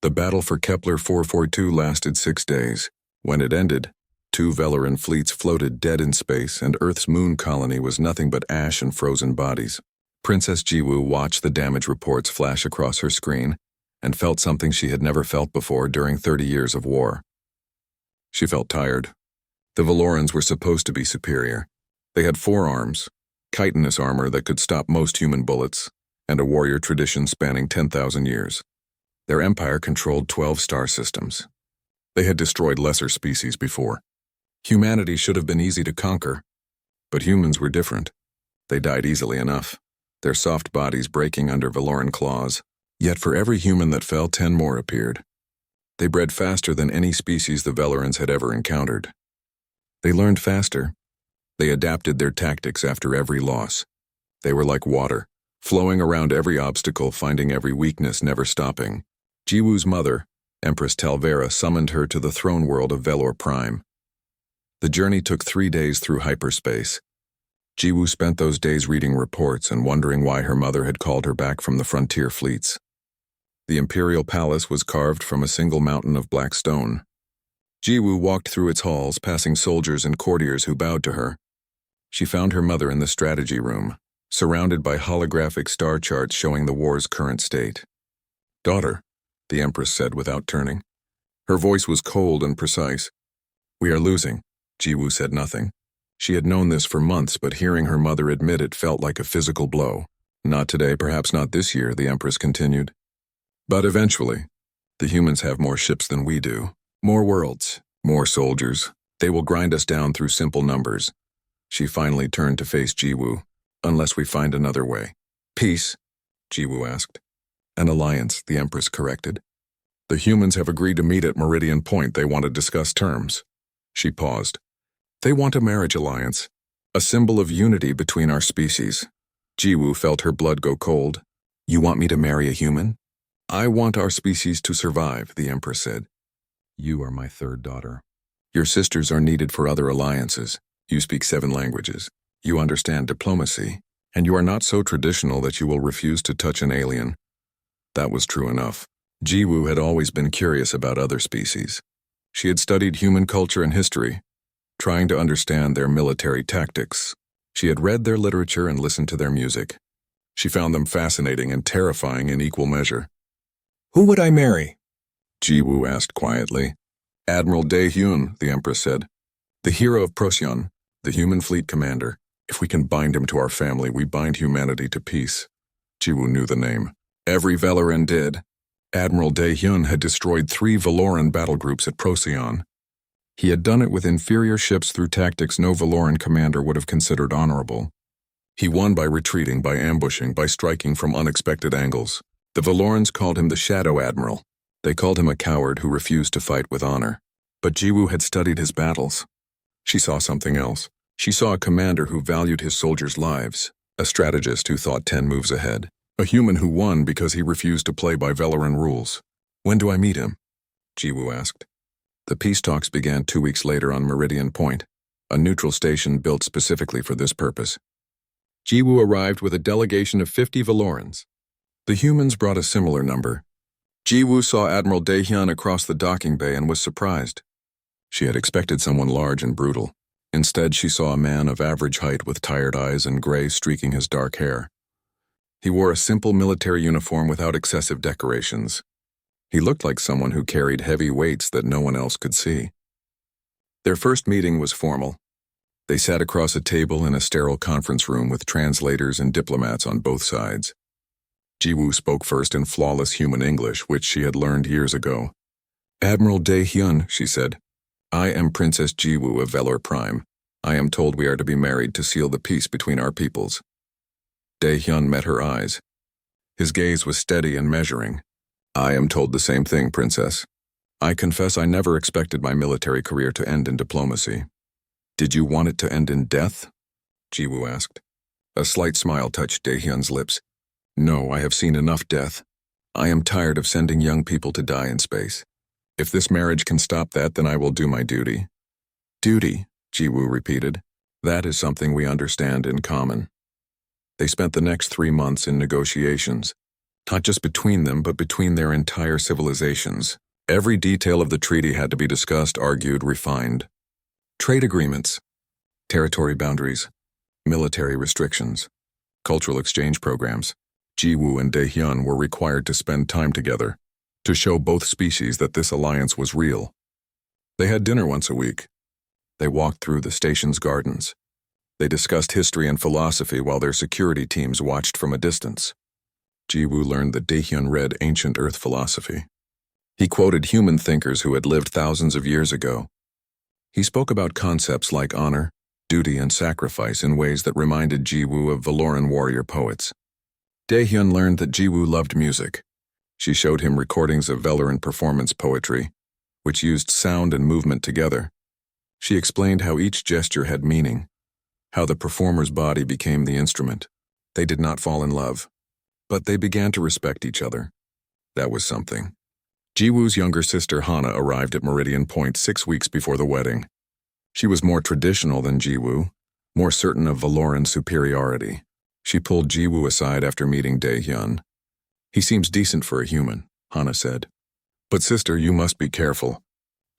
The battle for Kepler 442 lasted 6 days. When it ended, 2 Velaran fleets floated dead in space, and Earth's moon colony was nothing but ash and frozen bodies. Princess Jiwoo watched the damage reports flash across her screen and felt something she had never felt before during 30 years of war. She felt tired. The Valorans were supposed to be superior. They had 4 arms, chitinous armor that could stop most human bullets, and a warrior tradition spanning 10,000 years. Their empire controlled 12 star systems. They had destroyed lesser species before. Humanity should have been easy to conquer, but humans were different. They died easily enough, their soft bodies breaking under Valoran claws. Yet for every human that fell, 10 more appeared. They bred faster than any species the Velarans had ever encountered. They learned faster. They adapted their tactics after every loss. They were like water, flowing around every obstacle, finding every weakness, never stopping. Jiwoo's mother, Empress Talvera, summoned her to the throne world of Velor Prime. The journey took 3 days through hyperspace. Jiwoo spent those days reading reports and wondering why her mother had called her back from the frontier fleets. The imperial palace was carved from a single mountain of black stone. Jiwoo walked through its halls, passing soldiers and courtiers who bowed to her. She found her mother in the strategy room, surrounded by holographic star charts showing the war's current state. "Daughter," the Empress said without turning. Her voice was cold and precise. "We are losing." Jiwoo said nothing. She had known this for months, but hearing her mother admit it felt like a physical blow. "Not today, perhaps not this year," the Empress continued. "But eventually, the humans have more ships than we do. More worlds, more soldiers. They will grind us down through simple numbers." She finally turned to face Jiwoo. "Unless we find another way." "Peace?" Jiwoo asked. "An alliance," the Empress corrected. "The humans have agreed to meet at Meridian Point. They want to discuss terms." She paused. "They want a marriage alliance, a symbol of unity between our species." Jiwoo felt her blood go cold. "You want me to marry a human?" "I want our species to survive," the Empress said. "You are my 3rd daughter. Your sisters are needed for other alliances. You speak 7 languages. You understand diplomacy, and you are not so traditional that you will refuse to touch an alien." That was true enough. Jiwoo had always been curious about other species. She had studied human culture and history, trying to understand their military tactics. She had read their literature and listened to their music. She found them fascinating and terrifying in equal measure. "Who would I marry?" Jiwoo asked quietly. "Admiral Daehyun," the Empress said. "The hero of Procyon, the human fleet commander. If we can bind him to our family, we bind humanity to peace." Jiwoo knew the name. Every Velaran did. Admiral Daehyun had destroyed 3 Valoran battlegroups at Procyon. He had done it with inferior ships through tactics no Valoran commander would have considered honorable. He won by retreating, by ambushing, by striking from unexpected angles. The Valorans called him the Shadow Admiral. They called him a coward who refused to fight with honor. But Jiwoo had studied his battles. She saw something else. She saw a commander who valued his soldiers' lives, a strategist who thought 10 moves ahead, a human who won because he refused to play by Velaran rules. "When do I meet him?" Jiwoo asked. The peace talks began 2 weeks later on Meridian Point, a neutral station built specifically for this purpose. Jiwoo arrived with a delegation of 50 Valorans. The humans brought a similar number. Jiwoo saw Admiral Daehyun across the docking bay and was surprised. She had expected someone large and brutal. Instead, she saw a man of average height with tired eyes and gray streaking his dark hair. He wore a simple military uniform without excessive decorations. He looked like someone who carried heavy weights that no one else could see. Their first meeting was formal. They sat across a table in a sterile conference room with translators and diplomats on both sides. Jiwoo spoke first in flawless human English, which she had learned years ago. "Admiral Daehyun," she said, "I am Princess Jiwoo of Velor Prime. I am told we are to be married to seal the peace between our peoples." Daehyun met her eyes. His gaze was steady and measuring. "I am told the same thing, Princess. I confess I never expected my military career to end in diplomacy." "Did you want it to end in death?" Jiwoo asked. A slight smile touched Daehyun's lips. "No, I have seen enough death. I am tired of sending young people to die in space. If this marriage can stop that, then I will do my duty." "Duty," Jiwoo repeated. "That is something we understand in common." They spent the next 3 months in negotiations. Not just between them, but between their entire civilizations. Every detail of the treaty had to be discussed, argued, refined. Trade agreements, territory boundaries, military restrictions, cultural exchange programs. Jiwoo and Daehyun were required to spend time together, to show both species that this alliance was real. They had dinner once a week. They walked through the station's gardens. They discussed history and philosophy while their security teams watched from a distance. Jiwoo learned that Daehyun read ancient Earth philosophy. He quoted human thinkers who had lived thousands of years ago. He spoke about concepts like honor, duty, and sacrifice in ways that reminded Jiwoo of Valoran warrior poets. Daehyun learned that Jiwoo loved music. She showed him recordings of Valoran performance poetry, which used sound and movement together. She explained how each gesture had meaning, how the performer's body became the instrument. They did not fall in love, but they began to respect each other. That was something. Jiwoo's younger sister Hana arrived at Meridian Point 6 weeks before the wedding. She was more traditional than Jiwoo, more certain of Valoran superiority. She pulled Jiwoo aside after meeting Daehyun. "He seems decent for a human," Hana said. "But sister, you must be careful.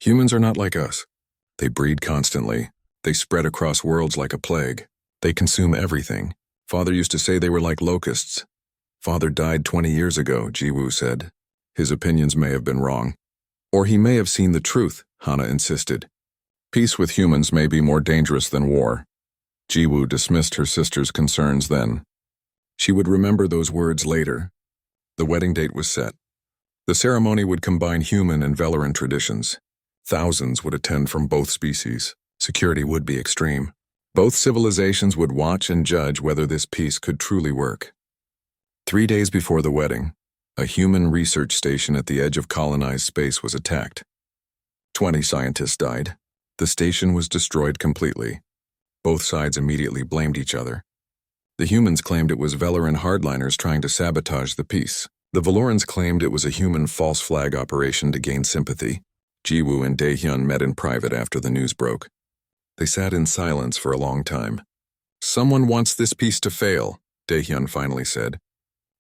Humans are not like us. They breed constantly. They spread across worlds like a plague. They consume everything. Father used to say they were like locusts." "Father died 20 years ago," Jiwoo said. "His opinions may have been wrong. Or he may have seen the truth," Hana insisted. "Peace with humans may be more dangerous than war." Jiwoo dismissed her sister's concerns then. She would remember those words later. The wedding date was set. The ceremony would combine human and Valoran traditions. Thousands would attend from both species. Security would be extreme. Both civilizations would watch and judge whether this peace could truly work. 3 days before the wedding, a human research station at the edge of colonized space was attacked. 20 scientists died. The station was destroyed completely. Both sides immediately blamed each other. The humans claimed it was Valoran hardliners trying to sabotage the peace. The Valorans claimed it was a human false flag operation to gain sympathy. Jiwoo and Daehyun met in private after the news broke. They sat in silence for a long time. "Someone wants this peace to fail," Daehyun finally said.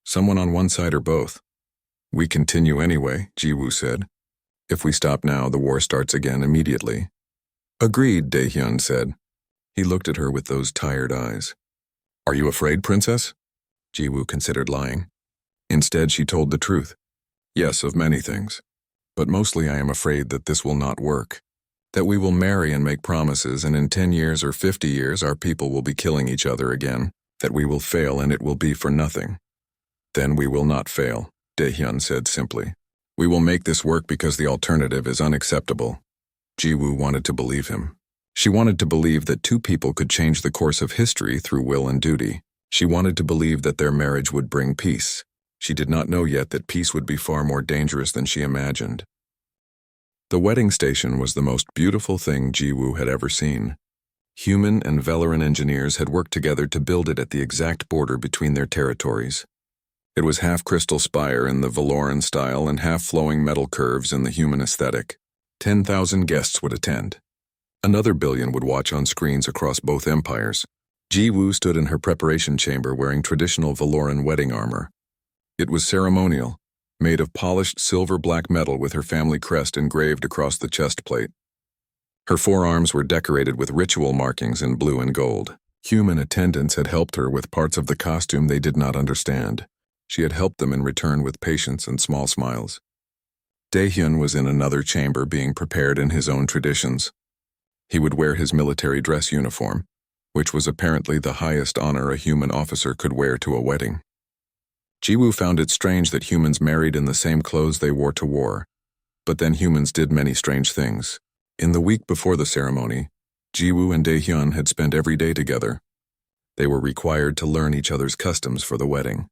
"Someone on one side or both." "We continue anyway," Jiwoo said. "If we stop now, the war starts again immediately." "Agreed," Daehyun said. He looked at her with those tired eyes. "Are you afraid, princess?" Jiwoo considered lying. Instead, she told the truth. "Yes, of many things. But mostly I am afraid that this will not work. That we will marry and make promises, and in 10 years or 50 years our people will be killing each other again. That we will fail and it will be for nothing." "Then we will not fail," Daehyun said simply. "We will make this work because the alternative is unacceptable." Jiwoo wanted to believe him. She wanted to believe that two people could change the course of history through will and duty. She wanted to believe that their marriage would bring peace. She did not know yet that peace would be far more dangerous than she imagined. The wedding station was the most beautiful thing Jiwoo had ever seen. Human and Valoran engineers had worked together to build it at the exact border between their territories. It was half crystal spire in the Valoran style and half flowing metal curves in the human aesthetic. 10,000 guests would attend. Another billion would watch on screens across both empires. Jiwoo stood in her preparation chamber wearing traditional Valoran wedding armor. It was ceremonial, made of polished silver-black metal with her family crest engraved across the chest plate. Her forearms were decorated with ritual markings in blue and gold. Human attendants had helped her with parts of the costume they did not understand. She had helped them in return with patience and small smiles. Daehyun was in another chamber being prepared in his own traditions. He would wear his military dress uniform, which was apparently the highest honor a human officer could wear to a wedding. Jiwoo found it strange that humans married in the same clothes they wore to war, but then humans did many strange things. In the week before the ceremony, Jiwoo and Daehyun had spent every day together. They were required to learn each other's customs for the wedding.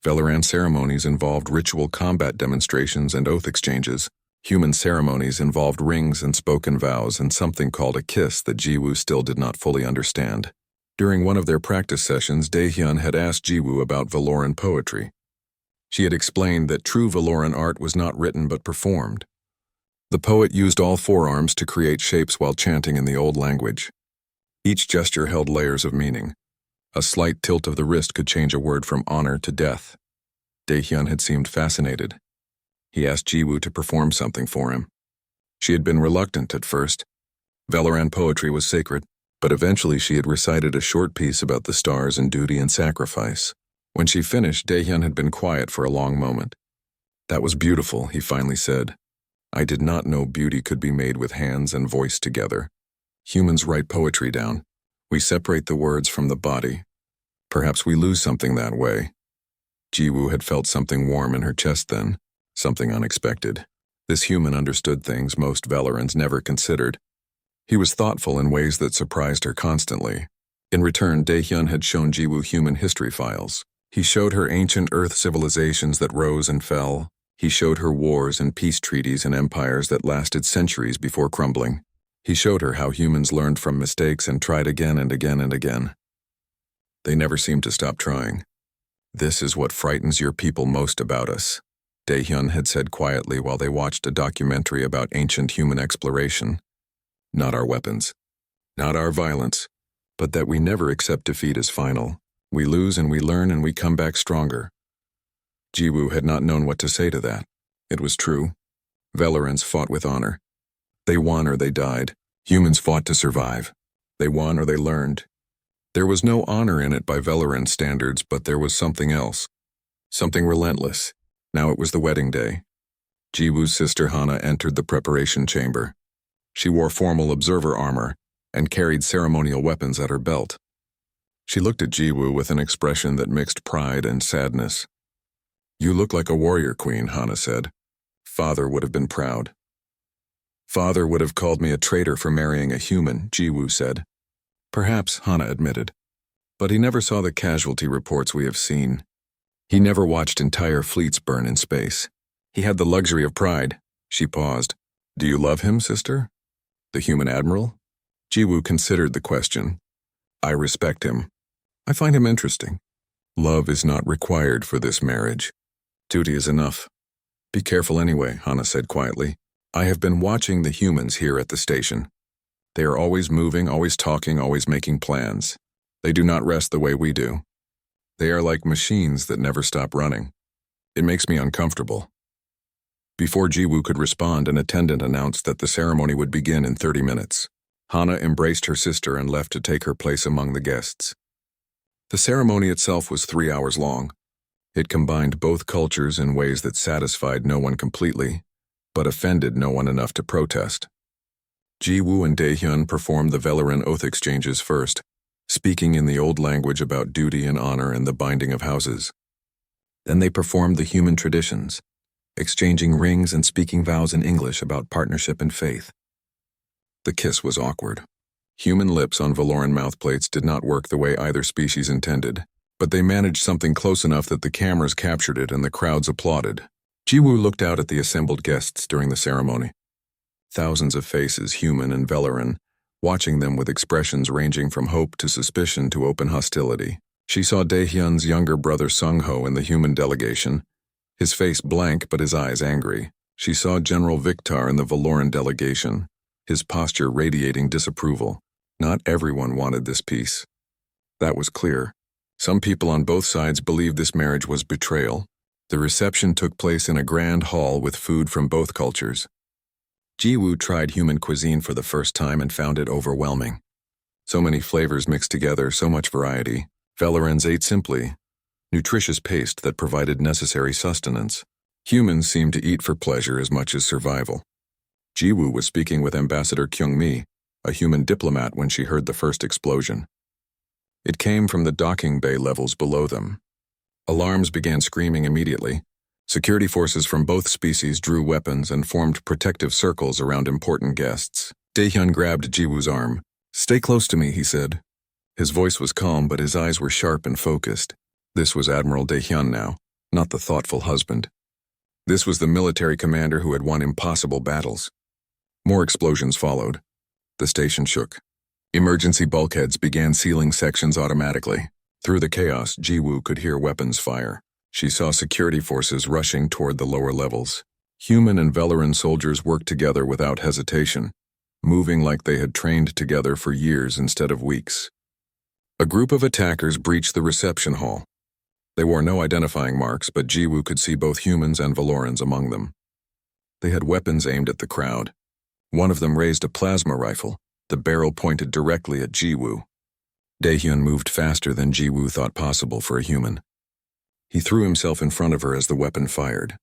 Valoran ceremonies involved ritual combat demonstrations and oath exchanges. Human ceremonies involved rings and spoken vows and something called a kiss that Jiwoo still did not fully understand. During one of their practice sessions, Daehyun had asked Jiwoo about Valoran poetry. She had explained that true Valoran art was not written but performed. The poet used all forearms to create shapes while chanting in the old language. Each gesture held layers of meaning. A slight tilt of the wrist could change a word from honor to death. Daehyun had seemed fascinated. He asked Jiwoo to perform something for him. She had been reluctant at first. Valoran poetry was sacred, but eventually she had recited a short piece about the stars and duty and sacrifice. When she finished, Daehyun had been quiet for a long moment. "That was beautiful," he finally said. "I did not know beauty could be made with hands and voice together. Humans write poetry down. We separate the words from the body. Perhaps we lose something that way." Jiwoo had felt something warm in her chest then, something unexpected. This human understood things most Valorans never considered. He was thoughtful in ways that surprised her constantly. In return, Daehyun had shown Jiwoo human history files. He showed her ancient Earth civilizations that rose and fell. He showed her wars and peace treaties and empires that lasted centuries before crumbling. He showed her how humans learned from mistakes and tried again and again and again. They never seemed to stop trying. "This is what frightens your people most about us," Daehyun had said quietly while they watched a documentary about ancient human exploration. "Not our weapons, not our violence, but that we never accept defeat as final. We lose and we learn and we come back stronger." Jiwoo had not known what to say to that. It was true. Valorans fought with honor. They won or they died. Humans fought to survive. They won or they learned. There was no honor in it by Valoran standards, but there was something else. Something relentless. Now it was the wedding day. Jiwoo's sister Hana entered the preparation chamber. She wore formal observer armor and carried ceremonial weapons at her belt. She looked at Jiwoo with an expression that mixed pride and sadness. "You look like a warrior queen," Hana said. "Father would have been proud." "Father would have called me a traitor for marrying a human," Jiwoo said. "Perhaps," Hana admitted. "But he never saw the casualty reports we have seen. He never watched entire fleets burn in space. He had the luxury of pride." She paused. "Do you love him, sister? The human admiral?" Jiwoo considered the question. "I respect him. I find him interesting. Love is not required for this marriage. Duty is enough." "Be careful anyway," Hana said quietly. "I have been watching the humans here at the station. They are always moving, always talking, always making plans. They do not rest the way we do. They are like machines that never stop running. It makes me uncomfortable." Before Jiwoo could respond, an attendant announced that the ceremony would begin in 30 minutes. Hana embraced her sister and left to take her place among the guests. The ceremony itself was 3 hours long. It combined both cultures in ways that satisfied no one completely, but offended no one enough to protest. Jiwoo and Daehyun performed the Valoran oath exchanges first, speaking in the old language about duty and honor and the binding of houses. Then they performed the human traditions, exchanging rings and speaking vows in English about partnership and faith. The kiss was awkward. Human lips on Valoran mouthplates did not work the way either species intended, but they managed something close enough that the cameras captured it and the crowds applauded. Jiwoo looked out at the assembled guests during the ceremony. Thousands of faces, human and Valoran, watching them with expressions ranging from hope to suspicion to open hostility. She saw Daehyun's younger brother Sung-ho in the human delegation, his face blank but his eyes angry. She saw General Victar in the Valoran delegation, his posture radiating disapproval. Not everyone wanted this peace. That was clear. Some people on both sides believed this marriage was betrayal. The reception took place in a grand hall with food from both cultures. Jiwoo tried human cuisine for the first time and found it overwhelming. So many flavors mixed together, so much variety. Valorans ate simply, nutritious paste that provided necessary sustenance. Humans seemed to eat for pleasure as much as survival. Jiwoo was speaking with Ambassador Kyung-mi, a human diplomat, when she heard the first explosion. It came from the docking bay levels below them. Alarms began screaming immediately. Security forces from both species drew weapons and formed protective circles around important guests. Daehyun grabbed Jiwoo's arm. "Stay close to me," he said. His voice was calm, but his eyes were sharp and focused. This was Admiral Daehyun now, not the thoughtful husband. This was the military commander who had won impossible battles. More explosions followed. The station shook. Emergency bulkheads began sealing sections automatically. Through the chaos, Jiwoo could hear weapons fire. She saw security forces rushing toward the lower levels. Human and Valoran soldiers worked together without hesitation, moving like they had trained together for years instead of weeks. A group of attackers breached the reception hall. They wore no identifying marks, but Jiwoo could see both humans and Valorans among them. They had weapons aimed at the crowd. One of them raised a plasma rifle, the barrel pointed directly at Jiwoo. Daehyun moved faster than Jiwoo thought possible for a human. He threw himself in front of her as the weapon fired.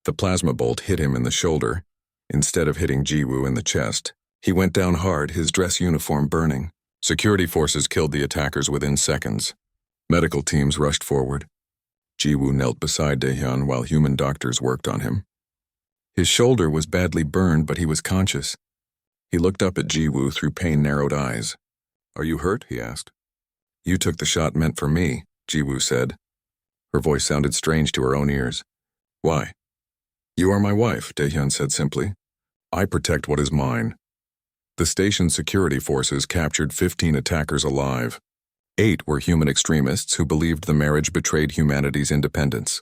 The plasma bolt hit him in the shoulder, instead of hitting Jiwoo in the chest. He went down hard, his dress uniform burning. Security forces killed the attackers within seconds. Medical teams rushed forward. Jiwoo knelt beside Daehyun while human doctors worked on him. His shoulder was badly burned, but he was conscious. He looked up at Jiwoo through pain-narrowed eyes. "Are you hurt?" he asked. "You took the shot meant for me," Jiwoo said. Her voice sounded strange to her own ears. "Why?" "You are my wife," Daehyun said simply. "I protect what is mine." The station's security forces captured 15 attackers alive. 8 were human extremists who believed the marriage betrayed humanity's independence.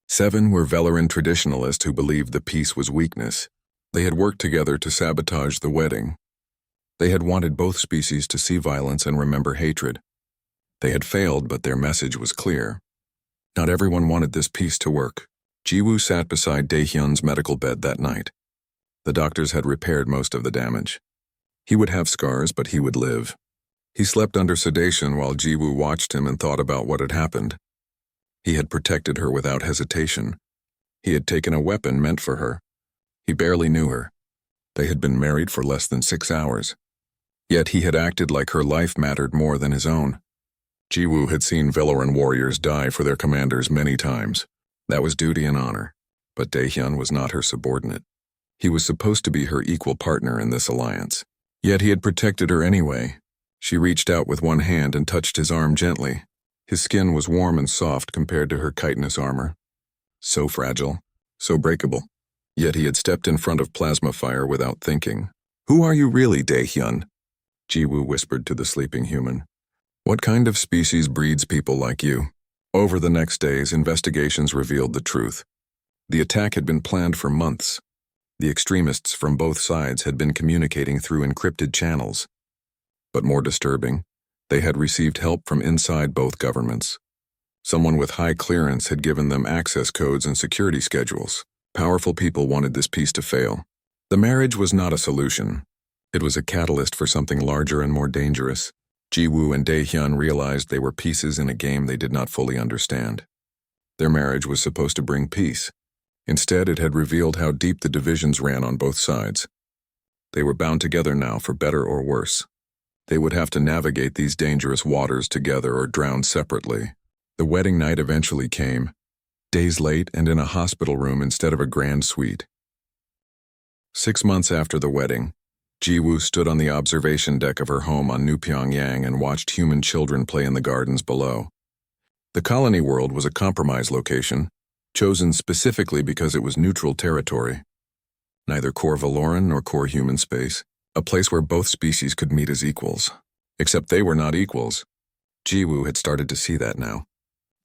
7 were Velaran traditionalists who believed the peace was weakness. They had worked together to sabotage the wedding. They had wanted both species to see violence and remember hatred. They had failed, but their message was clear. Not everyone wanted this peace to work. Jiwoo sat beside Daehyun's medical bed that night. The doctors had repaired most of the damage. He would have scars, but he would live. He slept under sedation while Jiwoo watched him and thought about what had happened. He had protected her without hesitation. He had taken a weapon meant for her. He barely knew her. They had been married for less than 6 hours. Yet he had acted like her life mattered more than his own. Jiwoo had seen Velaran warriors die for their commanders many times. That was duty and honor. But Daehyun was not her subordinate. He was supposed to be her equal partner in this alliance. Yet he had protected her anyway. She reached out with one hand and touched his arm gently. His skin was warm and soft compared to her chitinous armor. So fragile, so breakable. Yet he had stepped in front of plasma fire without thinking. "Who are you really, Daehyun?" Jiwoo whispered to the sleeping human. "What kind of species breeds people like you?" Over the next days, investigations revealed the truth. The attack had been planned for months. The extremists from both sides had been communicating through encrypted channels. But more disturbing, they had received help from inside both governments. Someone with high clearance had given them access codes and security schedules. Powerful people wanted this peace to fail. The marriage was not a solution. It was a catalyst for something larger and more dangerous. Jiwoo and Daehyun realized they were pieces in a game they did not fully understand. Their marriage was supposed to bring peace. Instead, it had revealed how deep the divisions ran on both sides. They were bound together now, for better or worse. They would have to navigate these dangerous waters together or drown separately. The wedding night eventually came, days late and in a hospital room instead of a grand suite. 6 months after the wedding, Jiwoo stood on the observation deck of her home on New Pyongyang and watched human children play in the gardens below. The colony world was a compromise location, chosen specifically because it was neutral territory. Neither core Valoran nor core human space, a place where both species could meet as equals. Except they were not equals. Jiwoo had started to see that now.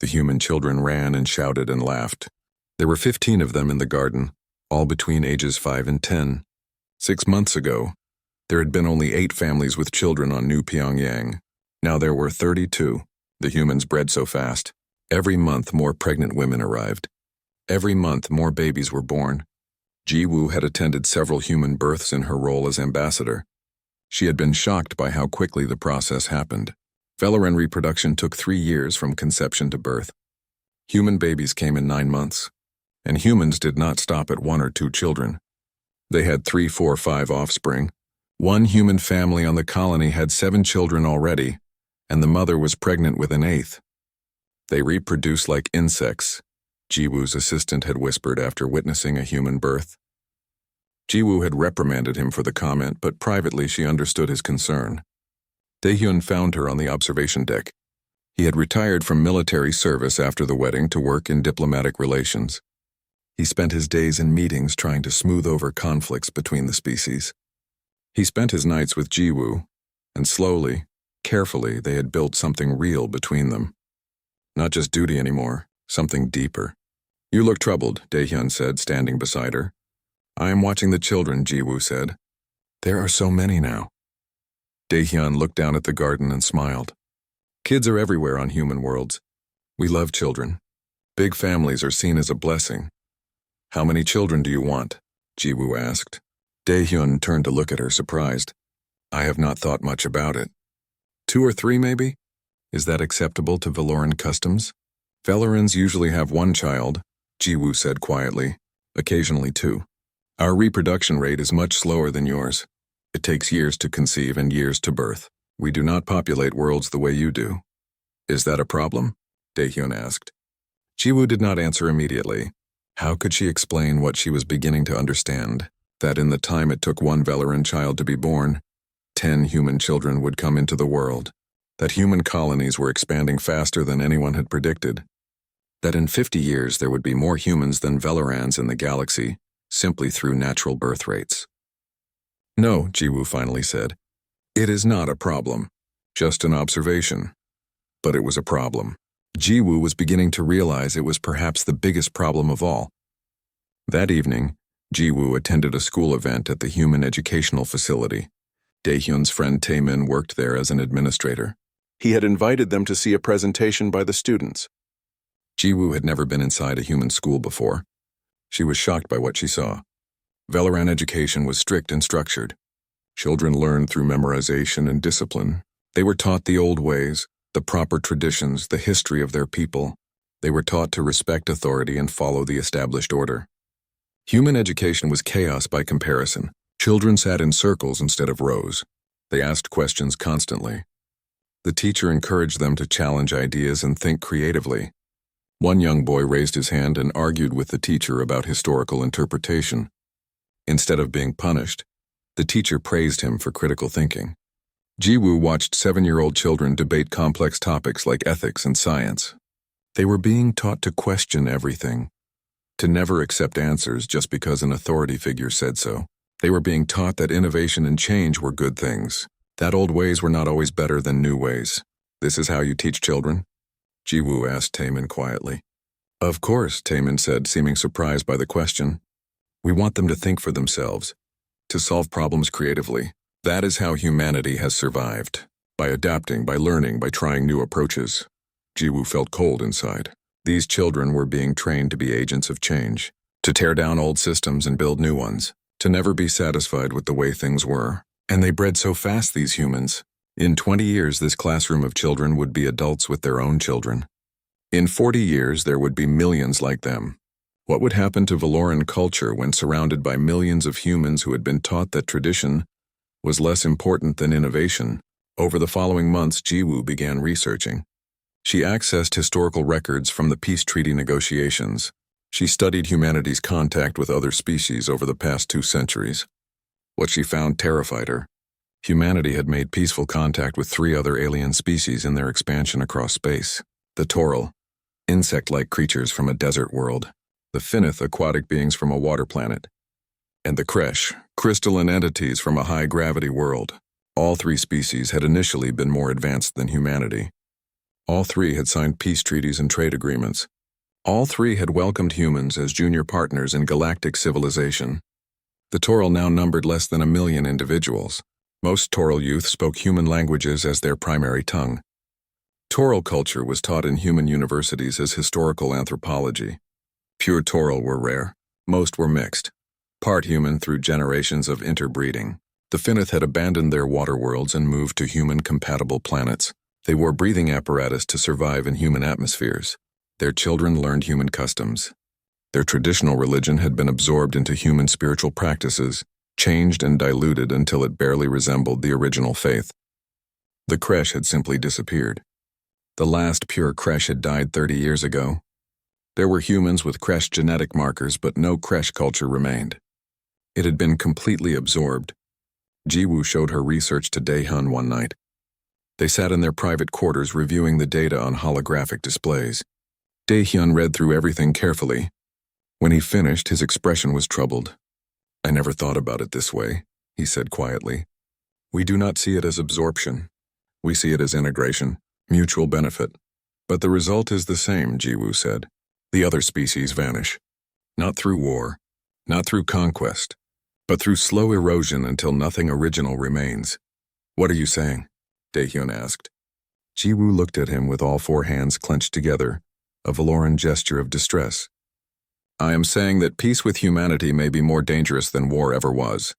The human children ran and shouted and laughed. There were 15 of them in the garden, all between ages 5 and 10. 6 months ago, there had been only 8 families with children on New Pyongyang. Now there were 32. The humans bred so fast. Every month more pregnant women arrived. Every month more babies were born. Jiwoo had attended several human births in her role as ambassador. She had been shocked by how quickly the process happened. Velaran reproduction took 3 years from conception to birth. Human babies came in 9 months. And humans did not stop at 1 or 2 children. They had 3, 4, 5 offspring. One human family on the colony had 7 children already, and the mother was pregnant with an 8th. They reproduced like insects, Jiwoo's assistant had whispered after witnessing a human birth. Jiwoo had reprimanded him for the comment, but privately she understood his concern. Daehyun found her on the observation deck. He had retired from military service after the wedding to work in diplomatic relations. He spent his days in meetings trying to smooth over conflicts between the species. He spent his nights with Jiwoo, and slowly, carefully, they had built something real between them. Not just duty anymore, something deeper. "You look troubled," Daehyun said, standing beside her. "I am watching the children," Jiwoo said. "There are so many now." Daehyun looked down at the garden and smiled. "Kids are everywhere on human worlds. We love children. Big families are seen as a blessing. How many children do you want? Jiwoo asked. Daehyun turned to look at her, surprised. I have not thought much about it. 2 or 3, maybe? Is that acceptable to Valoran customs? Valorans usually have 1 child, Jiwoo said quietly, occasionally 2. Our reproduction rate is much slower than yours. It takes years to conceive and years to birth. We do not populate worlds the way you do. Is that a problem? Daehyun asked. Jiwoo did not answer immediately. How could she explain what she was beginning to understand? That in the time it took 1 Valoran child to be born, 10 human children would come into the world. That human colonies were expanding faster than anyone had predicted. That in 50 years there would be more humans than Valorans in the galaxy, simply through natural birth rates. No, Jiwoo finally said. It is not a problem. Just an observation. But it was a problem. Jiwoo was beginning to realize it was perhaps the biggest problem of all. That evening, Jiwoo attended a school event at the Human Educational Facility. Daehyun's friend Taemin worked there as an administrator. He had invited them to see a presentation by the students. Jiwoo had never been inside a human school before. She was shocked by what she saw. Valoran education was strict and structured. Children learned through memorization and discipline. They were taught the old ways, the proper traditions, the history of their people. They were taught to respect authority and follow the established order. Human education was chaos by comparison. Children sat in circles instead of rows. They asked questions constantly. The teacher encouraged them to challenge ideas and think creatively. One young boy raised his hand and argued with the teacher about historical interpretation. Instead of being punished, the teacher praised him for critical thinking. Jiwoo watched 7-year-old children debate complex topics like ethics and science. They were being taught to question everything, to never accept answers just because an authority figure said so. They were being taught that innovation and change were good things, that old ways were not always better than new ways. This is how you teach children? Jiwoo asked Taemin quietly. Of course, Taemin said, seeming surprised by the question. We want them to think for themselves, to solve problems creatively. That is how humanity has survived. By adapting, by learning, by trying new approaches. Jiwoo felt cold inside. These children were being trained to be agents of change, to tear down old systems and build new ones, to never be satisfied with the way things were. And they bred so fast, these humans. In 20 years, this classroom of children would be adults with their own children. In 40 years, there would be millions like them. What would happen to Valoran culture when surrounded by millions of humans who had been taught that tradition was less important than innovation? Over the following months, Jiwoo began researching. She accessed historical records from the peace treaty negotiations. She studied humanity's contact with other species over the past 2 centuries. What she found terrified her. Humanity had made peaceful contact with 3 other alien species in their expansion across space. The Toral, insect-like creatures from a desert world. The Finith, aquatic beings from a water planet. And the Kresh, crystalline entities from a high-gravity world. All 3 species had initially been more advanced than humanity. All 3 had signed peace treaties and trade agreements. All 3 had welcomed humans as junior partners in galactic civilization. The Toral now numbered less than 1 million individuals. Most Toral youth spoke human languages as their primary tongue. Toral culture was taught in human universities as historical anthropology. Pure Toral were rare. Most were mixed. Part human through generations of interbreeding. The Finith had abandoned their water worlds and moved to human-compatible planets. They wore breathing apparatus to survive in human atmospheres. Their children learned human customs. Their traditional religion had been absorbed into human spiritual practices, changed and diluted until it barely resembled the original faith. The Kresh had simply disappeared. The last pure Kresh had died 30 years ago. There were humans with Kresh genetic markers, but no Kresh culture remained. It had been completely absorbed. Jiwoo showed her research to Daehyun one night. They sat in their private quarters reviewing the data on holographic displays. Daehyun read through everything carefully. When he finished, his expression was troubled. I never thought about it this way, he said quietly. We do not see it as absorption. We see it as integration, mutual benefit. But the result is the same, Jiwoo said. The other species vanish. Not through war, not through conquest, but through slow erosion until nothing original remains. What are you saying? Daehyun asked. Jiwoo looked at him with all 4 hands clenched together, a Valoran gesture of distress. I am saying that peace with humanity may be more dangerous than war ever was.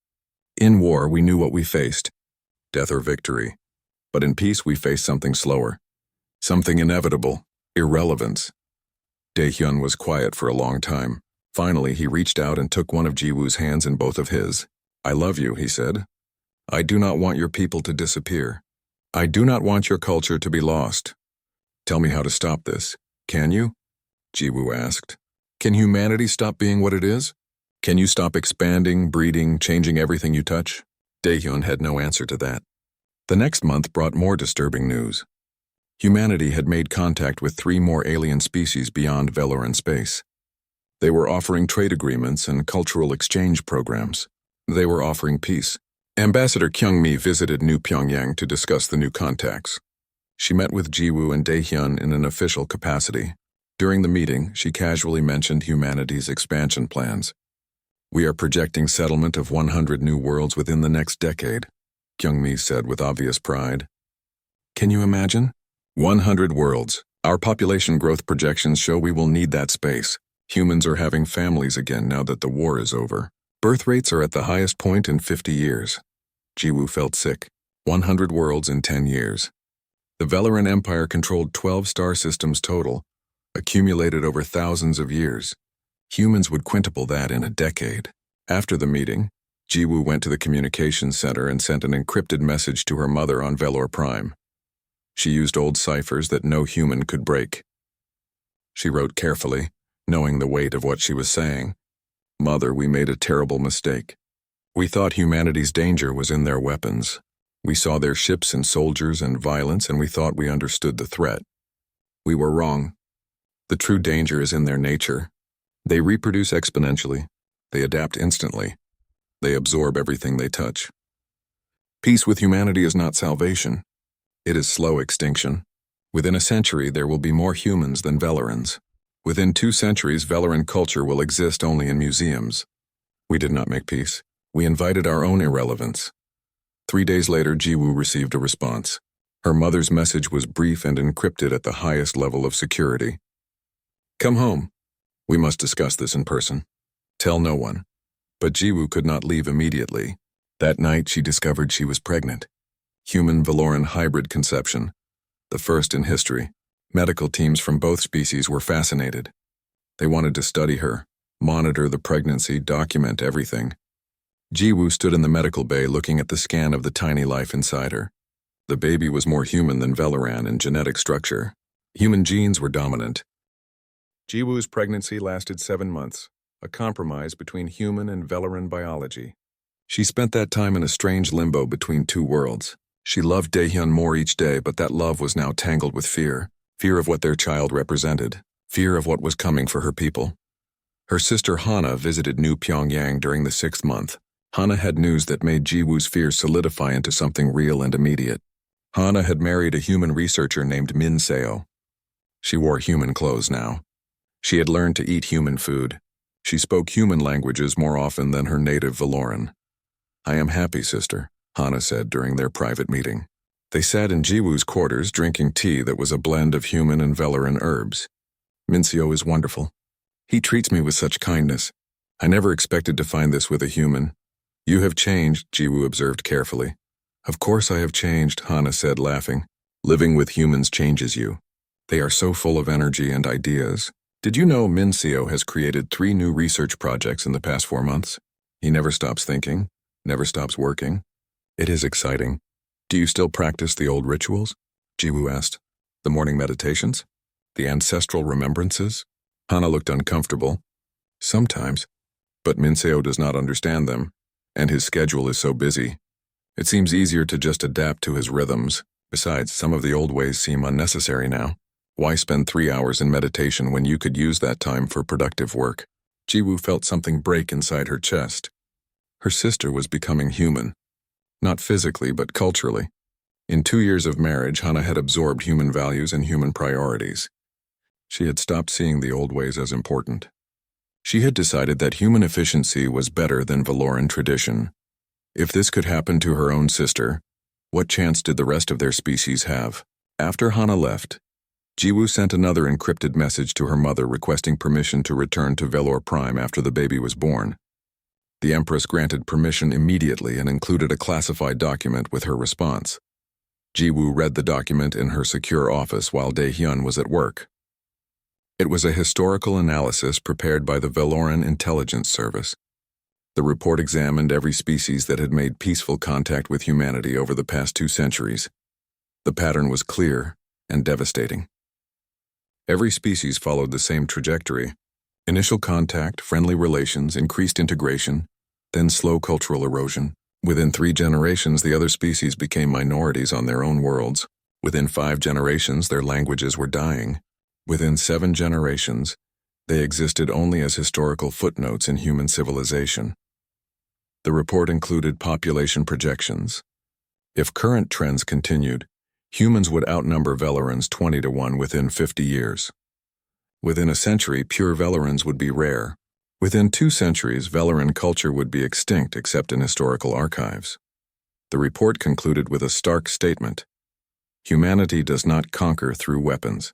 In war, we knew what we faced, death or victory. But in peace, we face something slower, something inevitable, irrelevance. Daehyun was quiet for a long time. Finally, he reached out and took one of Jiwoo's hands in both of his. I love you, he said. I do not want your people to disappear. I do not want your culture to be lost. Tell me how to stop this. Can you? Jiwoo asked. Can humanity stop being what it is? Can you stop expanding, breeding, changing everything you touch? Daehyun had no answer to that. The next month brought more disturbing news. Humanity had made contact with 3 more alien species beyond Valoran space. They were offering trade agreements and cultural exchange programs. They were offering peace. Ambassador Kyungmi visited New Pyongyang to discuss the new contacts. She met with Jiwoo and Daehyun in an official capacity. During the meeting, she casually mentioned humanity's expansion plans. We are projecting settlement of 100 new worlds within the next decade, Kyungmi said with obvious pride. Can you imagine? 100 worlds. Our population growth projections show we will need that space. Humans are having families again now that the war is over. Birth rates are at the highest point in 50 years. Jiwoo felt sick. 100 worlds in 10 years. The Valoran Empire controlled 12 star systems total, accumulated over thousands of years. Humans would quintuple that in a decade. After the meeting, Jiwoo went to the communications center and sent an encrypted message to her mother on Velor Prime. She used old ciphers that no human could break. She wrote carefully, knowing the weight of what she was saying. Mother, we made a terrible mistake. We thought humanity's danger was in their weapons. We saw their ships and soldiers and violence, and we thought we understood the threat. We were wrong. The true danger is in their nature. They reproduce exponentially. They adapt instantly. They absorb everything they touch. Peace with humanity is not salvation. It is slow extinction. Within a century, there will be more humans than Velorans. Within 2 centuries, Valoran culture will exist only in museums. We did not make peace. We invited our own irrelevance. 3 days later, Jiwoo received a response. Her mother's message was brief and encrypted at the highest level of security. Come home. We must discuss this in person. Tell no one. But Jiwoo could not leave immediately. That night, she discovered she was pregnant. Human-Valoran hybrid conception. The first in history. Medical teams from both species were fascinated. They wanted to study her, monitor the pregnancy, document everything. Jiwoo stood in the medical bay looking at the scan of the tiny life inside her. The baby was more human than Valoran in genetic structure. Human genes were dominant. Jiwoo's pregnancy lasted 7 months, a compromise between human and Valoran biology. She spent that time in a strange limbo between 2 worlds. She loved Daehyun more each day, but that love was now tangled with fear. Fear of what their child represented. Fear of what was coming for her people. Her sister Hana visited New Pyongyang during the 6th month. Hana had news that made Jiwoo's fears solidify into something real and immediate. Hana had married a human researcher named Min Seo. She wore human clothes now. She had learned to eat human food. She spoke human languages more often than her native Valoran. I am happy, sister, Hana said during their private meeting. They sat in Jiwoo's quarters drinking tea that was a blend of human and Valoran herbs. Minseo is wonderful. He treats me with such kindness. I never expected to find this with a human. You have changed, Jiwoo observed carefully. Of course I have changed, Hana said, laughing. Living with humans changes you. They are so full of energy and ideas. Did you know Minseo has created 3 new research projects in the past 4 months? He never stops thinking, never stops working. It is exciting. Do you still practice the old rituals? Jiwoo asked. The morning meditations? The ancestral remembrances? Hana looked uncomfortable. Sometimes. But Minseo does not understand them, and his schedule is so busy. It seems easier to just adapt to his rhythms. Besides, some of the old ways seem unnecessary now. Why spend 3 hours in meditation when you could use that time for productive work? Jiwoo felt something break inside her chest. Her sister was becoming human. Not physically, but culturally. In 2 years of marriage, Hana had absorbed human values and human priorities. She had stopped seeing the old ways as important. She had decided that human efficiency was better than Valoran tradition. If this could happen to her own sister, what chance did the rest of their species have? After Hana left, Jiwoo sent another encrypted message to her mother requesting permission to return to Velor Prime after the baby was born. The Empress granted permission immediately and included a classified document with her response. Jiwoo read the document in her secure office while Daehyun was at work. It was a historical analysis prepared by the Veloran Intelligence Service. The report examined every species that had made peaceful contact with humanity over the past 2 centuries. The pattern was clear and devastating. Every species followed the same trajectory: initial contact, friendly relations, increased integration, then slow cultural erosion. Within 3 generations, the other species became minorities on their own worlds. Within 5 generations, their languages were dying. Within 7 generations, they existed only as historical footnotes in human civilization. The report included population projections. If current trends continued, humans would outnumber Velorans 20-1 within 50 years. Within a century, pure Velorans would be rare. Within 2 centuries, Veloran culture would be extinct except in historical archives. The report concluded with a stark statement: humanity does not conquer through weapons.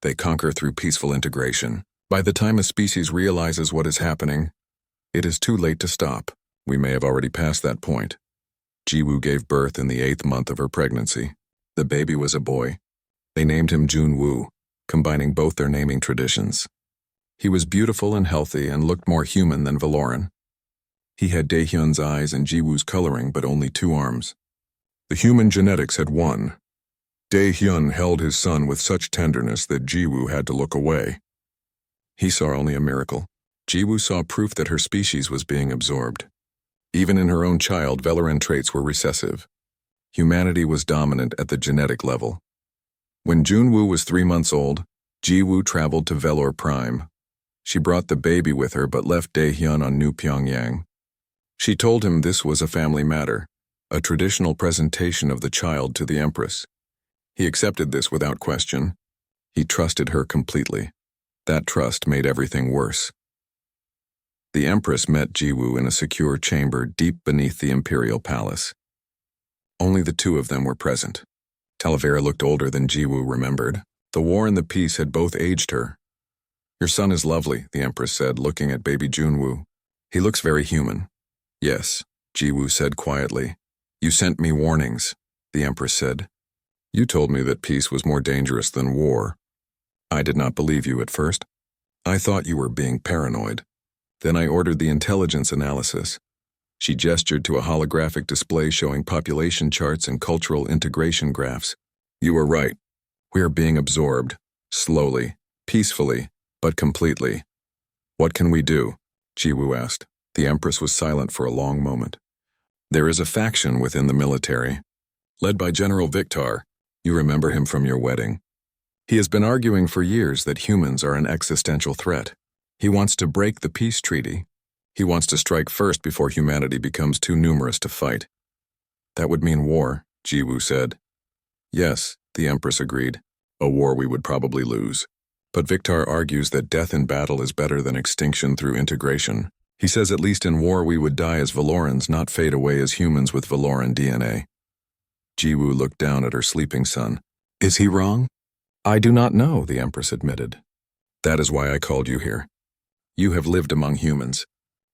They conquer through peaceful integration. By the time a species realizes what is happening, it is too late to stop. We may have already passed that point. Jiwoo gave birth in the 8th month of her pregnancy. The baby was a boy. They named him Junwoo, combining both their naming traditions. He was beautiful and healthy and looked more human than Veloran. He had Daehyun's eyes and Jiwoo's coloring, but only 2 arms. The human genetics had won. Daehyun held his son with such tenderness that Jiwoo had to look away. He saw only a miracle. Jiwoo saw proof that her species was being absorbed. Even in her own child, Veloran traits were recessive. Humanity was dominant at the genetic level. When Junwoo was 3 months old, Jiwoo traveled to Velor Prime. She brought the baby with her but left Daehyun on New Pyongyang. She told him this was a family matter, a traditional presentation of the child to the Empress. He accepted this without question. He trusted her completely. That trust made everything worse. The Empress met Jiwoo in a secure chamber deep beneath the imperial palace. Only the 2 of them were present. Talavera looked older than Jiwoo remembered. The war and the peace had both aged her. "Your son is lovely," the Empress said, looking at baby Junwoo. "He looks very human." "Yes," Jiwoo said quietly. "You sent me warnings," the Empress said. "You told me that peace was more dangerous than war. I did not believe you at first. I thought you were being paranoid. Then I ordered the intelligence analysis." She gestured to a holographic display showing population charts and cultural integration graphs. "You were right. We are being absorbed, slowly, peacefully, but completely." "What can we do?" Jiwoo asked. The Empress was silent for a long moment. "There is a faction within the military, led by General Victor. You remember him from your wedding. He has been arguing for years that humans are an existential threat. He wants to break the peace treaty. He wants to strike first before humanity becomes too numerous to fight." "That would mean war," Jiwoo said. "Yes," the Empress agreed. "A war we would probably lose. But Victor argues that death in battle is better than extinction through integration. He says at least in war we would die as Velorans, not fade away as humans with Veloran DNA." Jiwoo looked down at her sleeping son. "Is he wrong?" "I do not know," the Empress admitted. "That is why I called you here. You have lived among humans.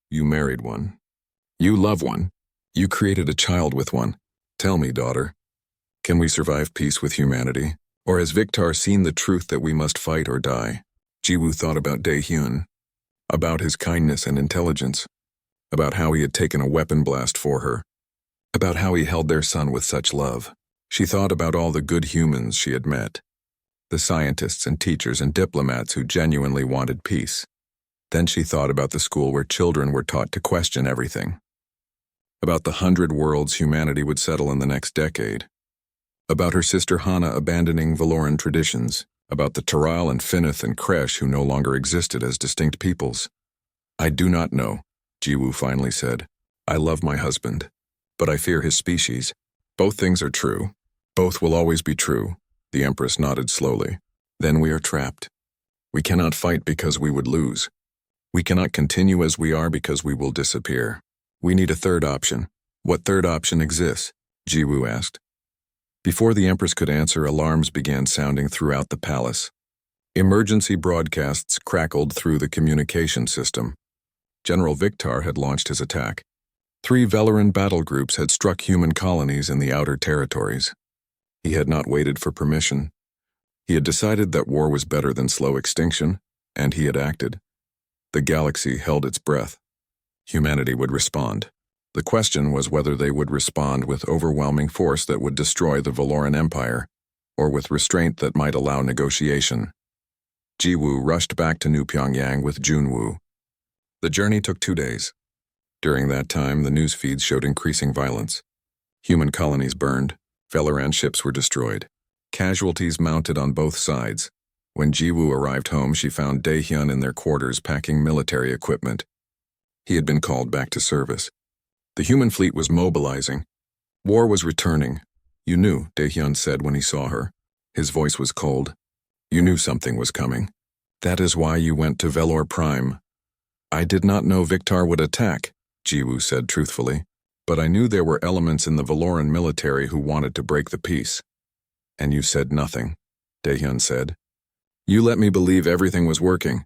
You married one. You love one. You created a child with one. Tell me, daughter, can we survive peace with humanity? Or has Victor seen the truth that we must fight or die?" Jiwoo thought about Daehyun, about his kindness and intelligence, about how he had taken a weapon blast for her, about how he held their son with such love. She thought about all the good humans she had met, the scientists and teachers and diplomats who genuinely wanted peace. Then she thought about the school where children were taught to question everything, about the 100 worlds humanity would settle in the next decade, about her sister Hana abandoning Veloran traditions, about the Taral and Finnith and Kresh who no longer existed as distinct peoples. "I do not know," Jiwoo finally said. "I love my husband, but I fear his species. Both things are true. Both will always be true." The Empress nodded slowly. "Then we are trapped. We cannot fight because we would lose. We cannot continue as we are because we will disappear. We need a third option." "What third option exists?" Jiwoo asked. Before the Empress could answer, alarms began sounding throughout the palace. Emergency broadcasts crackled through the communication system. General Victar had launched his attack. 3 Velaran battle groups had struck human colonies in the outer territories. He had not waited for permission. He had decided that war was better than slow extinction, and he had acted. The galaxy held its breath. Humanity would respond. The question was whether they would respond with overwhelming force that would destroy the Valoran Empire, or with restraint that might allow negotiation. Jiwoo rushed back to New Pyongyang with Junwoo. The journey took 2 days. During that time, the news feeds showed increasing violence. Human colonies burned. Velaran ships were destroyed. Casualties mounted on both sides. When Jiwoo arrived home, she found Daehyun in their quarters packing military equipment. He had been called back to service. The human fleet was mobilizing. War was returning. "You knew," Daehyun said when he saw her. His voice was cold. "You knew something was coming. That is why you went to Velor Prime." "I did not know Victar would attack," Jiwoo said truthfully, "but I knew there were elements in the Valoran military who wanted to break the peace." "And you said nothing," Daehyun said. "You let me believe everything was working.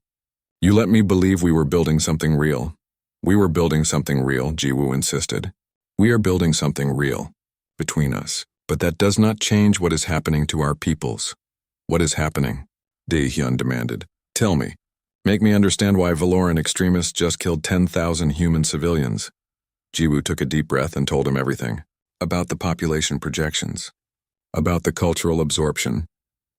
You let me believe we were building something real." "We were building something real," Jiwoo insisted. "We are building something real between us, but that does not change what is happening to our peoples." "What is happening?" Daehyun demanded. "Tell me. Make me understand why Valoran extremists just killed 10,000 human civilians." Jiwoo took a deep breath and told him everything. About the population projections. About the cultural absorption.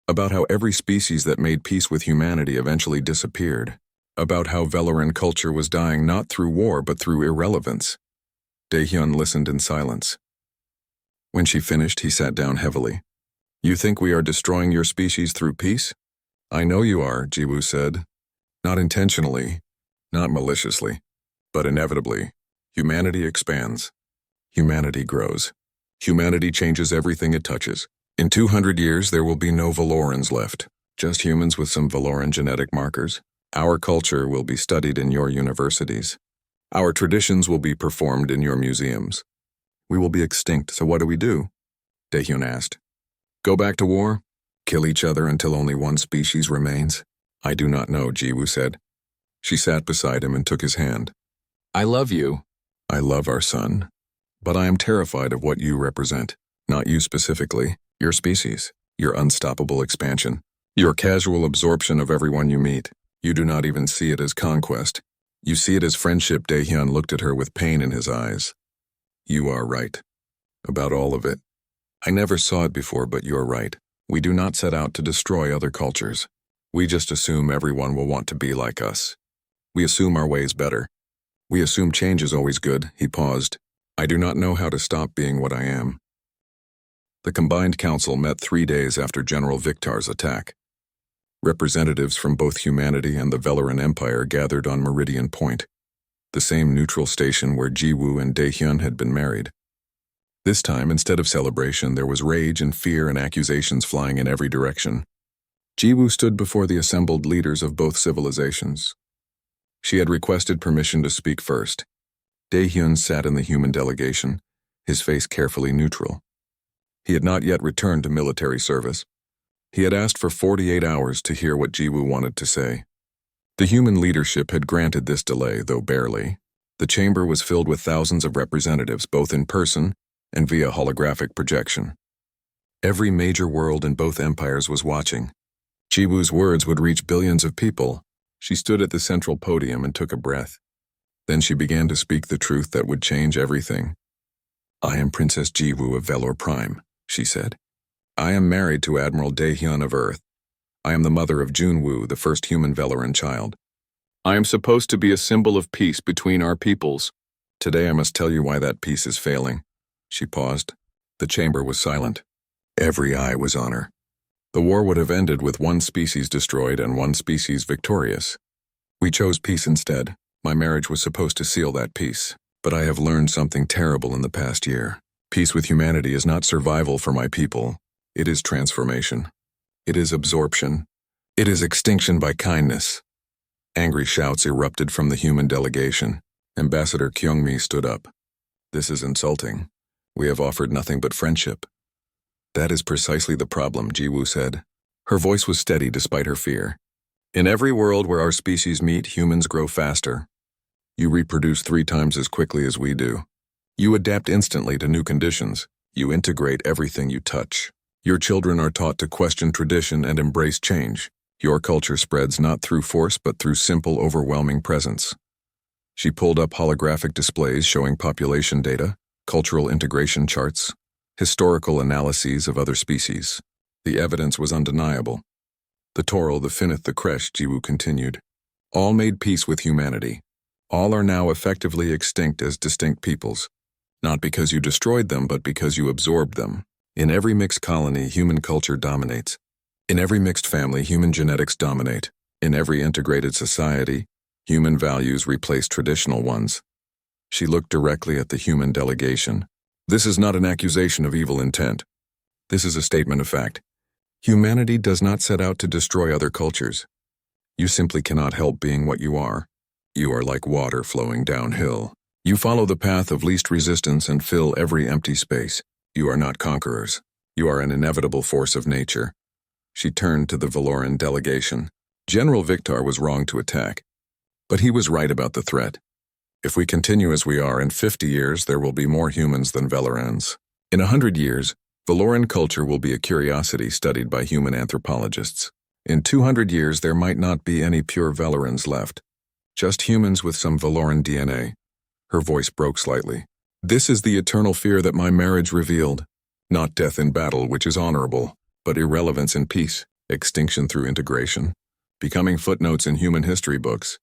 About how every species that made peace with humanity eventually disappeared. About how Velaran culture was dying not through war but through irrelevance. Daehyun listened in silence. When she finished, he sat down heavily. "You think we are destroying your species through peace?" "I know you are," Jiwoo said. "Not intentionally, not maliciously, but inevitably. Humanity expands. Humanity grows. Humanity changes everything it touches. In 200 years, there will be no Valorans left, just humans with some Valoran genetic markers. Our culture will be studied in your universities. Our traditions will be performed in your museums. We will be extinct, so what do we do?" Daehyun asked. "Go back to war? Kill each other until only one species remains?" "I do not know," Jiwoo said. She sat beside him and took his hand. "I love you. I love our son. But I am terrified of what you represent. Not you specifically, your species, your unstoppable expansion, your casual absorption of everyone you meet. You do not even see it as conquest. You see it as friendship." Daehyun looked at her with pain in his eyes. "You are right. About all of it. I never saw it before, but you're right. We do not set out to destroy other cultures. We just assume everyone will want to be like us. We assume our way is better. We assume change is always good." He paused. "I do not know how to stop being what I am." The Combined Council met 3 days after General Victar's attack. Representatives from both humanity and the Velaran Empire gathered on Meridian Point, the same neutral station where Jiwoo and Daehyun had been married. This time, instead of celebration, there was rage and fear and accusations flying in every direction. Jiwoo stood before the assembled leaders of both civilizations. She had requested permission to speak first. Daehyun sat in the human delegation, his face carefully neutral. He had not yet returned to military service. He had asked for 48 hours to hear what Jiwoo wanted to say. The human leadership had granted this delay, though barely. The chamber was filled with thousands of representatives, both in person and via holographic projection. Every major world in both empires was watching. Jiwoo's words would reach billions of people. She stood at the central podium and took a breath. Then she began to speak the truth that would change everything. "I am Princess Jiwoo of Velor Prime," she said. "I am married to Admiral Daehyun of Earth. I am the mother of Junwoo, the first human Velaran child. I am supposed to be a symbol of peace between our peoples. Today I must tell you why that peace is failing." She paused. The chamber was silent. Every eye was on her. The war would have ended with one species destroyed and one species victorious. We chose peace instead. My marriage was supposed to seal that peace. But I have learned something terrible in the past year. Peace with humanity is not survival for my people. It is transformation. It is absorption. It is extinction by kindness. Angry shouts erupted from the human delegation. Ambassador Kyungmi stood up. "This is insulting. We have offered nothing but friendship." That is precisely the problem, Jiwoo said. Her voice was steady despite her fear. In every world where our species meet, humans grow faster. You reproduce 3 times as quickly as we do. You adapt instantly to new conditions. You integrate everything you touch. Your children are taught to question tradition and embrace change. Your culture spreads not through force but through simple, overwhelming presence. She pulled up holographic displays showing population data, cultural integration charts, historical analyses of other species. The evidence was undeniable. The Toril, the Finnith, the Kresh, Jiwoo continued. All made peace with humanity. All are now effectively extinct as distinct peoples. Not because you destroyed them, but because you absorbed them. In every mixed colony, human culture dominates. In every mixed family, human genetics dominate. In every integrated society, human values replace traditional ones. She looked directly at the human delegation. This is not an accusation of evil intent. This is a statement of fact. Humanity does not set out to destroy other cultures. You simply cannot help being what you are. You are like water flowing downhill. You follow the path of least resistance and fill every empty space. You are not conquerors. You are an inevitable force of nature. She turned to the Valoran delegation. General Victar was wrong to attack. But he was right about the threat. If we continue as we are, in 50 years there will be more humans than Valorans. In 100 years, Valoran culture will be a curiosity studied by human anthropologists. In 200 years there might not be any pure Valorans left. Just humans with some Valoran DNA. Her voice broke slightly. This is the eternal fear that my marriage revealed. Not death in battle, which is honorable, but irrelevance in peace, extinction through integration, becoming footnotes in human history books.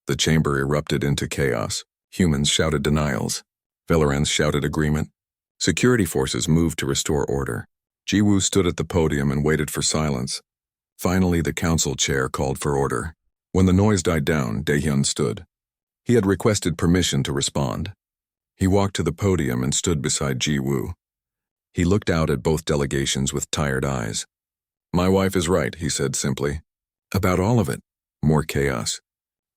The chamber erupted into chaos. Humans shouted denials. Valorans shouted agreement. Security forces moved to restore order. Jiwoo stood at the podium and waited for silence. Finally, the council chair called for order. When the noise died down, Daehyun stood. He had requested permission to respond. He walked to the podium and stood beside Jiwoo. He looked out at both delegations with tired eyes. My wife is right, he said simply. About all of it. More chaos.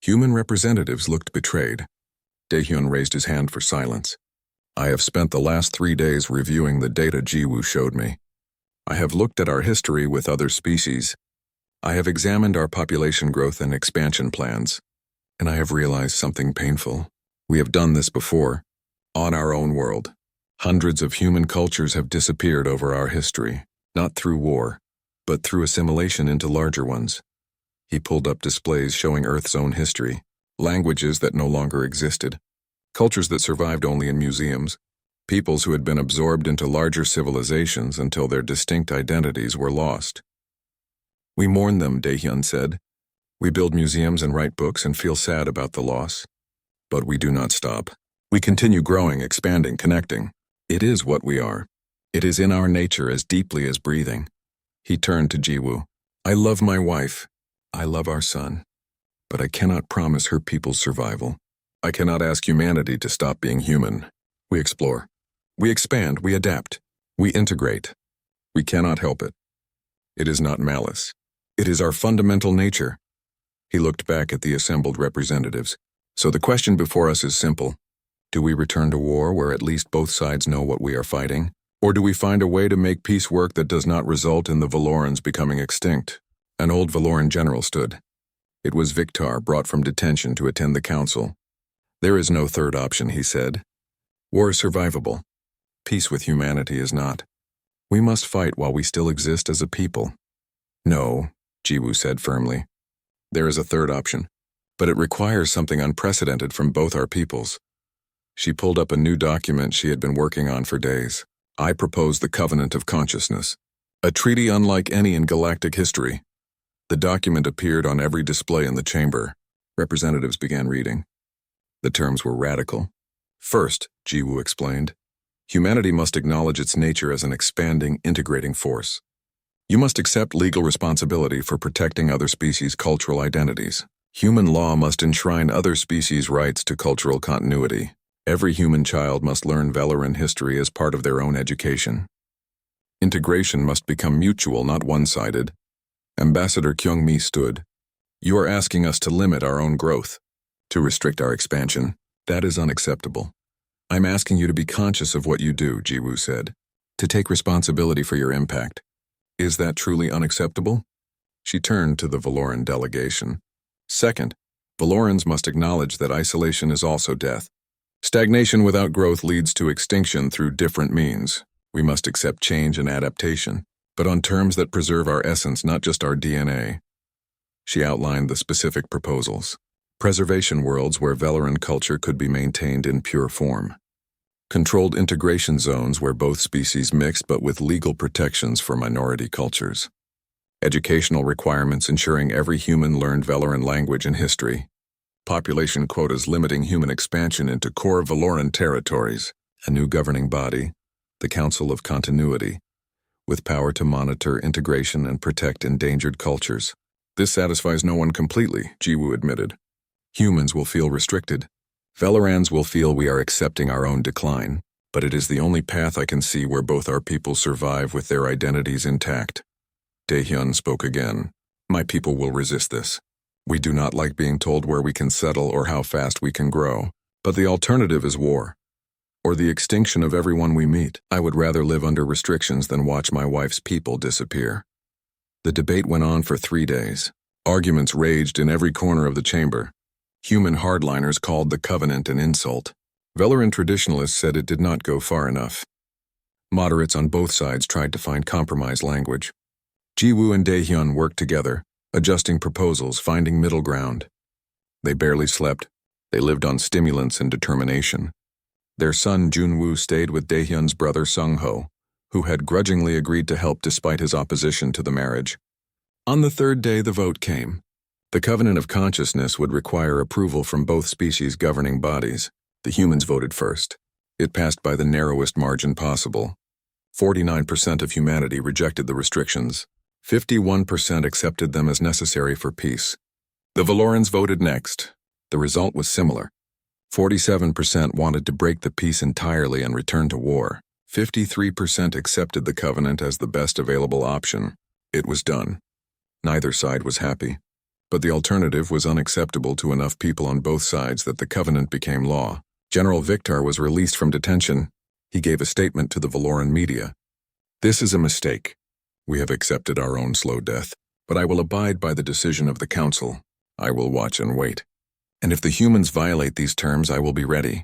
Human representatives looked betrayed. Daehyun raised his hand for silence. I have spent the last 3 days reviewing the data Jiwoo showed me. I have looked at our history with other species. I have examined our population growth and expansion plans. And I have realized something painful. We have done this before, on our own world. Hundreds of human cultures have disappeared over our history, not through war, but through assimilation into larger ones. He pulled up displays showing Earth's own history, languages that no longer existed, cultures that survived only in museums, peoples who had been absorbed into larger civilizations until their distinct identities were lost. We mourn them, Daehyun said. We build museums and write books and feel sad about the loss. But we do not stop. We continue growing, expanding, connecting. It is what we are. It is in our nature as deeply as breathing. He turned to Jiwoo. I love my wife. I love our son. But I cannot promise her people's survival. I cannot ask humanity to stop being human. We explore. We expand. We adapt. We integrate. We cannot help it. It is not malice. It is our fundamental nature. He looked back at the assembled representatives. So the question before us is simple. Do we return to war where at least both sides know what we are fighting? Or do we find a way to make peace work that does not result in the Valorans becoming extinct? An old Valoran general stood. It was Victar, brought from detention to attend the council. There is no third option, he said. War is survivable. Peace with humanity is not. We must fight while we still exist as a people. No, Jiwoo said firmly. There is a third option, but it requires something unprecedented from both our peoples. She pulled up a new document she had been working on for days. I propose the Covenant of Consciousness, a treaty unlike any in galactic history. The document appeared on every display in the chamber. Representatives began reading. The terms were radical. First, Jiwoo explained, humanity must acknowledge its nature as an expanding, integrating force. You must accept legal responsibility for protecting other species' cultural identities. Human law must enshrine other species' rights to cultural continuity. Every human child must learn Valoran history as part of their own education. Integration must become mutual, not one-sided. Ambassador Kyungmi stood. You are asking us to limit our own growth, to restrict our expansion. That is unacceptable. I'm asking you to be conscious of what you do, Jiwoo said. to take responsibility for your impact. Is that truly unacceptable? She turned to the Valoran delegation. Second, Valorans must acknowledge that isolation is also death. Stagnation without growth leads to extinction through different means. We must accept change and adaptation, but on terms that preserve our essence, not just our DNA. She outlined the specific proposals. Preservation worlds where Valoran culture could be maintained in pure form. Controlled integration zones where both species mixed but with legal protections for minority cultures. Educational requirements ensuring every human learned Valoran language and history. Population quotas limiting human expansion into core Valoran territories. A new governing body, the Council of Continuity, with power to monitor integration and protect endangered cultures. This satisfies no one completely, Jiwoo admitted. Humans will feel restricted. Valorans will feel we are accepting our own decline, but it is the only path I can see where both our people survive with their identities intact. Daehyun spoke again. My people will resist this. We do not like being told where we can settle or how fast we can grow, but the alternative is war. Or the extinction of everyone we meet. I would rather live under restrictions than watch my wife's people disappear. The debate went on for 3 days. Arguments raged in every corner of the chamber. Human hardliners called the Covenant an insult. Valoran traditionalists said it did not go far enough. Moderates on both sides tried to find compromise language. Jiwoo and Daehyun worked together, adjusting proposals, finding middle ground. They barely slept. They lived on stimulants and determination. Their son Junwoo stayed with Daehyun's brother Sungho, who had grudgingly agreed to help despite his opposition to the marriage. On the 3rd day, the vote came. The Covenant of Consciousness would require approval from both species' governing bodies. The humans voted first. It passed by the narrowest margin possible. 49% of humanity rejected the restrictions. 51% accepted them as necessary for peace. The Valorans voted next. The result was similar. 47% wanted to break the peace entirely and return to war. 53% accepted the Covenant as the best available option. It was done. Neither side was happy. But the alternative was unacceptable to enough people on both sides that the Covenant became law. General Victor was released from detention. He gave a statement to the Valoran media. This is a mistake. We have accepted our own slow death, but I will abide by the decision of the Council. I will watch and wait. And if the humans violate these terms, I will be ready.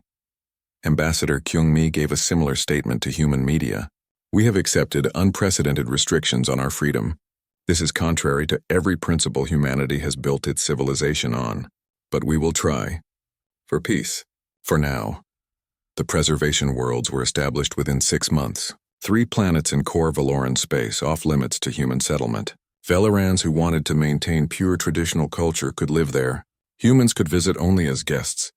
Ambassador Kyung-mi gave a similar statement to human media. We have accepted unprecedented restrictions on our freedom. This is contrary to every principle humanity has built its civilization on. But we will try. For peace. For now. The preservation worlds were established within 6 months. 3 planets in core Valoran space off limits to human settlement. Valorans who wanted to maintain pure traditional culture could live there. Humans could visit only as guests.